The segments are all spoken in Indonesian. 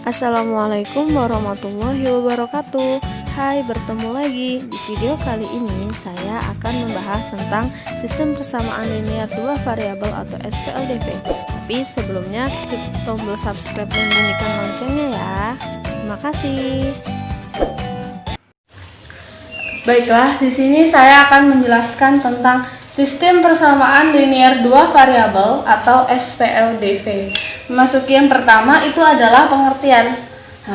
Assalamualaikum warahmatullahi wabarakatuh. Hai, bertemu lagi. Di video kali ini saya akan membahas tentang sistem persamaan linear dua variabel atau SPLDV. Tapi sebelumnya klik tombol subscribe dan bunyikan loncengnya ya. Terima kasih. Baiklah, di sini saya akan menjelaskan tentang sistem persamaan linear dua variabel atau SPLDV. Memasuki yang pertama itu adalah pengertian.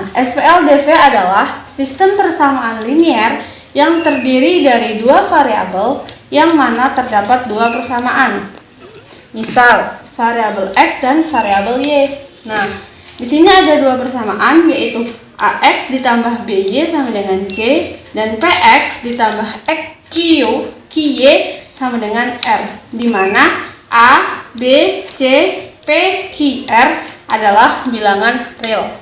SPLDV adalah sistem persamaan linear yang terdiri dari dua variabel yang mana terdapat dua persamaan. Misal, variabel X dan variabel Y. Nah, di sini ada dua persamaan, yaitu AX ditambah BY sama dengan C dan PX ditambah QY sama dengan R, di mana A, B, C, P, Q, R adalah bilangan real.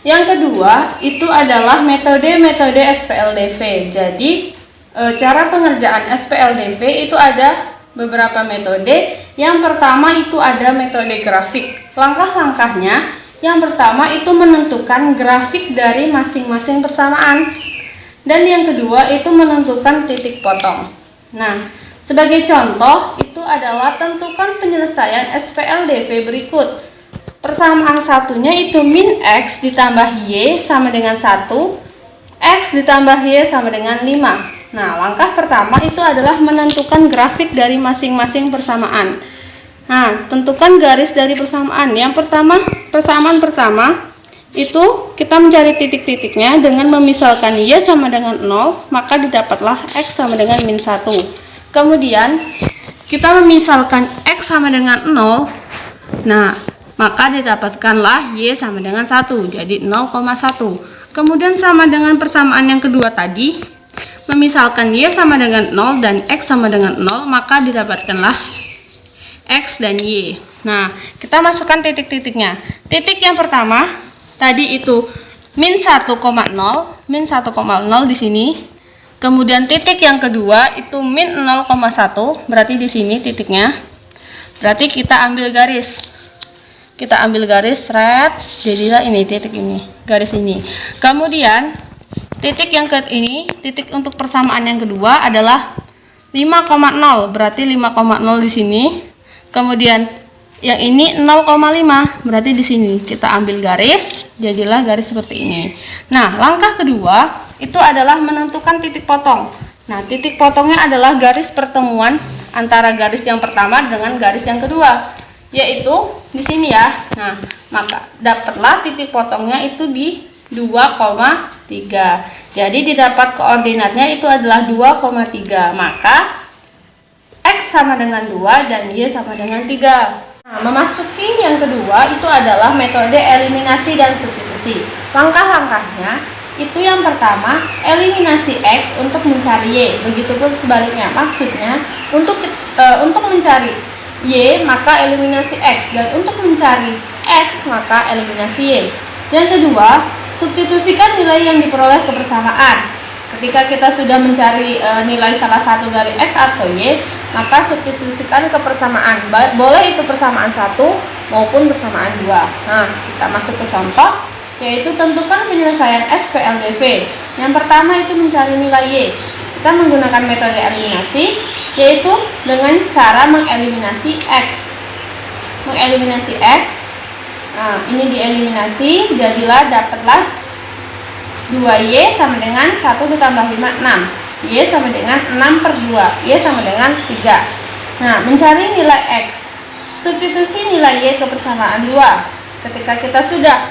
Yang kedua itu adalah metode-metode SPLDV. Jadi cara pengerjaan SPLDV itu ada beberapa metode. Yang pertama itu ada metode grafik. Langkah-langkahnya, yang pertama itu menentukan grafik dari masing-masing persamaan. Dan yang kedua itu menentukan titik potong. Nah, sebagai contoh itu adalah tentukan penyelesaian SPLDV berikut. Persamaan satunya itu min X ditambah Y sama dengan 1, X ditambah Y sama dengan 5. Nah, langkah pertama itu adalah menentukan grafik dari masing-masing persamaan. Nah, tentukan garis dari persamaan. Yang pertama, persamaan pertama itu kita mencari titik-titiknya dengan memisalkan Y sama dengan 0, maka didapatlah X sama dengan min 1. Kemudian kita memisalkan X sama dengan 0, nah maka didapatkanlah Y sama dengan 1, jadi 0,1. Kemudian sama dengan persamaan yang kedua tadi, memisalkan Y sama dengan 0 dan X sama dengan 0, maka didapatkanlah X dan Y. Nah, kita masukkan titik-titiknya. Titik yang pertama tadi itu min 1,0, min 1,0 di sini. Kemudian titik yang kedua itu min 0,1, berarti di sini titiknya. Berarti kita ambil garis. Kita ambil garis, red, jadilah ini titik ini, garis ini. Kemudian titik yang ini, titik untuk persamaan yang kedua adalah 5,0, berarti 5,0 di sini. Kemudian yang ini 0,5, berarti di sini kita ambil garis, jadilah garis seperti ini. Nah, langkah kedua itu adalah menentukan titik potong. Nah, titik potongnya adalah garis pertemuan antara garis yang pertama dengan garis yang kedua, yaitu di sini ya. Nah, maka dapatlah titik potongnya itu di 2,3. Jadi didapat koordinatnya itu adalah 2,3. Maka X sama dengan 2 dan Y sama dengan 3. Nah, memasuki yang kedua itu adalah metode eliminasi dan substitusi. Langkah-langkahnya itu yang pertama, eliminasi X untuk mencari Y. Begitupun sebaliknya. Maksudnya untuk mencari Y maka eliminasi X, dan untuk mencari X maka eliminasi Y. Yang kedua, substitusikan nilai yang diperoleh ke persamaan. Ketika kita sudah mencari nilai salah satu dari X atau Y, maka substitusikan ke persamaan. Boleh itu persamaan 1 maupun persamaan 2. Nah, kita masuk ke contoh, yaitu tentukan penyelesaian SPLDV. Yang pertama itu mencari nilai Y. Kita menggunakan metode eliminasi, yaitu dengan cara mengeliminasi X. Mengeliminasi X. Nah, ini dieliminasi, jadilah dapatlah 2Y sama dengan 1 ditambah 5, 6. Y sama dengan 6/2. Y sama dengan 3. Nah, mencari nilai X. Substitusi nilai Y ke persamaan 2. Ketika kita sudah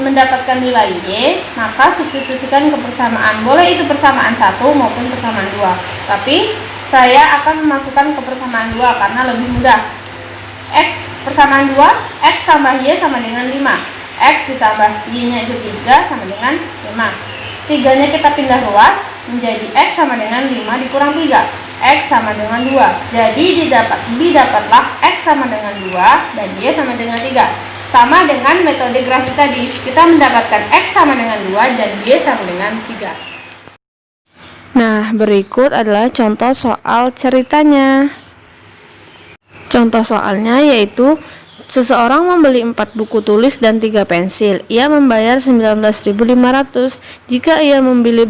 mendapatkan nilai Y, maka substitusikan ke persamaan. Boleh itu persamaan 1 maupun persamaan 2. Tapi saya akan memasukkan ke persamaan 2 karena lebih mudah. X persamaan 2, X tambah Y sama dengan 5. X ditambah Y-nya itu 3 sama dengan 5. 3-nya kita pindah ruas menjadi X sama dengan 5 dikurang 3. X sama dengan 2. Jadi didapatlah X sama dengan 2 dan Y sama dengan 3. Sama dengan metode grafik tadi, kita mendapatkan X sama dengan 2 dan Y sama dengan 3. Nah, berikut adalah contoh soal ceritanya. Contoh soalnya yaitu Seseorang membeli 4 buku tulis dan 3 pensil. Ia membayar 19.500. Jika ia membeli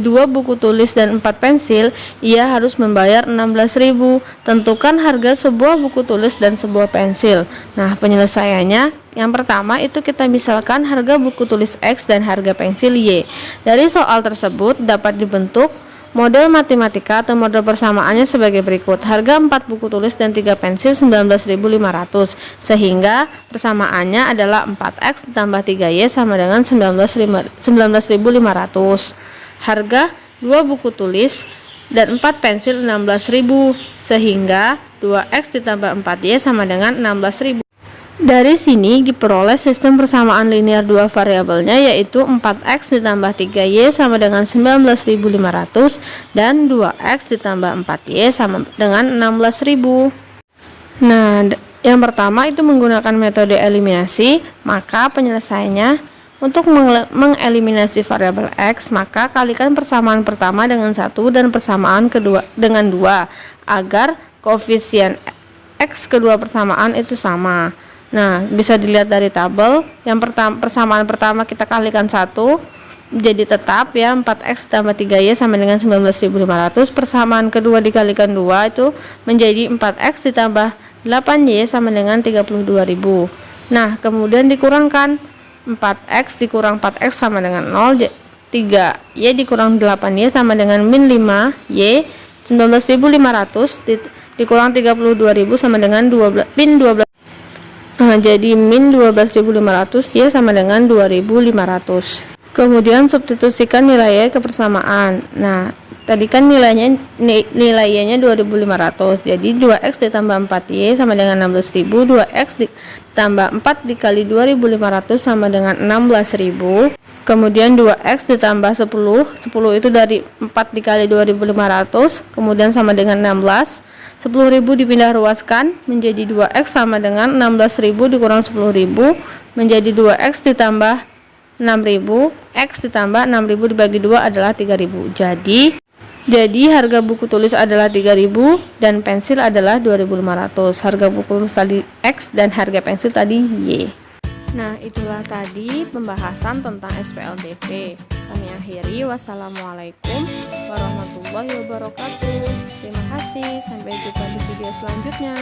2 buku tulis dan 4 pensil, ia harus membayar 16.000. Tentukan harga sebuah buku tulis dan sebuah pensil. Nah, penyelesaiannya yang pertama itu kita misalkan harga buku tulis X dan harga pensil Y. Dari soal tersebut dapat dibentuk model matematika atau model persamaannya sebagai berikut. Harga 4 buku tulis dan 3 pensil 19.500, sehingga persamaannya adalah 4X ditambah 3Y sama dengan 19.500. Harga 2 buku tulis dan 4 pensil 16.000, sehingga 2X ditambah 4Y sama dengan 16.000. Dari sini diperoleh sistem persamaan linear 2 variabelnya, yaitu 4X ditambah 3Y sama dengan 19.500 dan 2X ditambah 4Y sama dengan 16.000. Nah, yang pertama itu menggunakan metode eliminasi. Maka penyelesaiannya, untuk mengeliminasi variabel X, maka kalikan persamaan pertama dengan 1 dan persamaan kedua dengan 2 agar koefisien X kedua persamaan itu sama. Nah, bisa dilihat dari tabel. Yang persamaan pertama kita kalikan 1, jadi tetap ya, 4X ditambah 3Y sama dengan 19.500. Persamaan kedua dikalikan 2 itu menjadi 4X ditambah 8Y sama dengan 32.000. Nah, kemudian dikurangkan 4X dikurang 4X sama dengan 0, 3Y dikurang 8Y sama dengan min 5Y. 19.500 dikurang 32.000 sama dengan min 12. Nah, jadi min 12.500 Y sama dengan 2.500. Kemudian substitusikan nilai Y ke persamaan. Nah, tadi kan nilai Y-nya 2.500. Jadi 2X ditambah 4Y sama dengan 16.000. 2X ditambah 4 dikali 2.500 sama dengan 16.000. Kemudian 2X ditambah 10. 10 itu dari 4 dikali 2.500. Kemudian sama dengan 16. 10.000 dipindah ruaskan menjadi 2X sama dengan 16.000 dikurang 10.000 menjadi 2X ditambah 6.000. X ditambah 6.000 dibagi 2 adalah 3.000. Jadi harga buku tulis adalah 3.000 dan pensil adalah 2.500. Harga buku tulis tadi X dan harga pensil tadi Y. Nah, itulah tadi pembahasan tentang SPLDV. Kami akhiri. Wassalamualaikum warahmatullahi wabarakatuh. Terima kasih. Sampai jumpa di video selanjutnya.